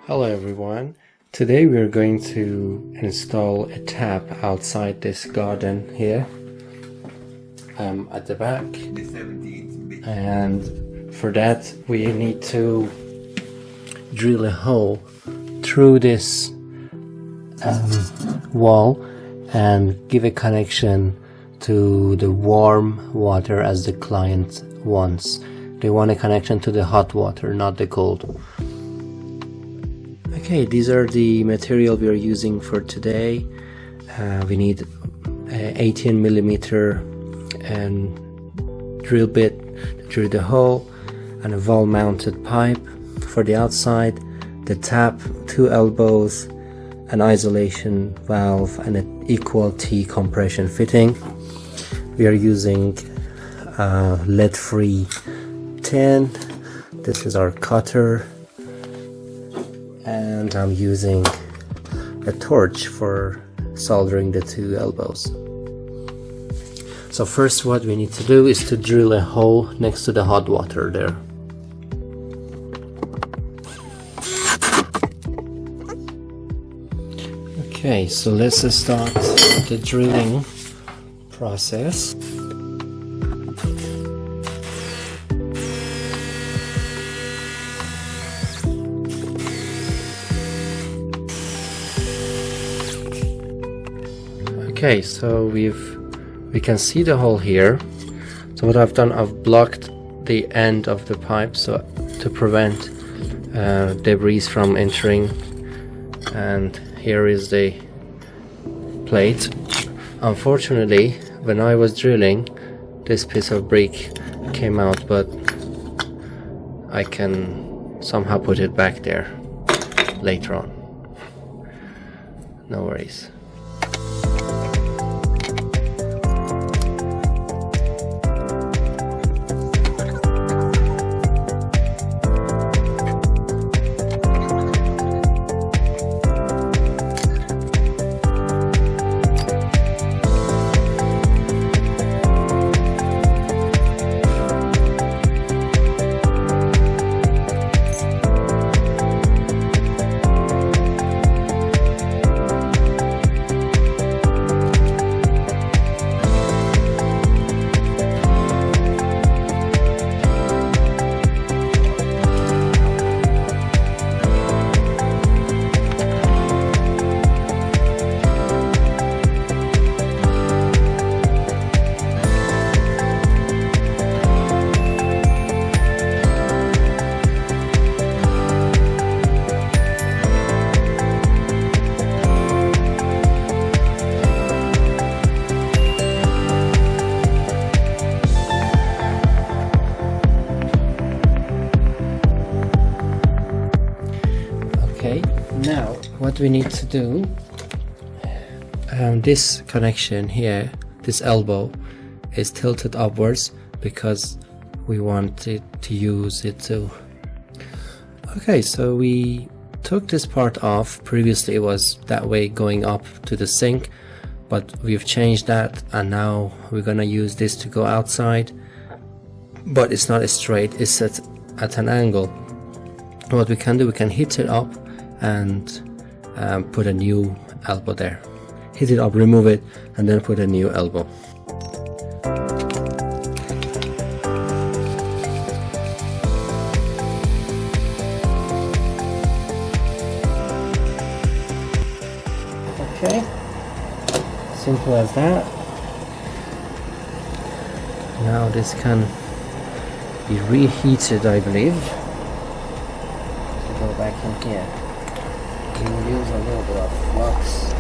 Hello everyone. Today we are going to install a tap outside this garden here at the back, and for that we need to drill a hole through this wall and give a connection to the warm water as the client wants. They want a connection to the hot water, not the cold. Okay, these are the material we are using for today. We need a 18 millimeter and drill bit to drill the hole, and a wall mounted pipe for the outside, the tap, 2 elbows, an isolation valve, and an equal T compression fitting. We are using lead-free tin. This is our cutter, and I'm using a torch for soldering the 2 elbows. So first what we need to do is to drill a hole next to the hot water there. Okay, so let's start the drilling process. Okay, so we can see the hole here. So what I've done, I've blocked the end of the pipe so to prevent debris from entering, and here is the plate. Unfortunately, when I was drilling, this piece of brick came out, but I can somehow put it back there later on. No worries. Okay, now what we need to do, this connection here, this elbow is tilted upwards because we want it to use it too. Okay, so we took this part off. Previously it was that way going up to the sink, but we've changed that, and now we're gonna use this to go outside, but it's not straight, it's set at an angle. What we can do, we can hit it up and put a new elbow there. Hit it up, remove it, and then put a new elbow. Okay, simple as that. Now this can be reheated, I believe. To go back in here. We will use a little bit of flux.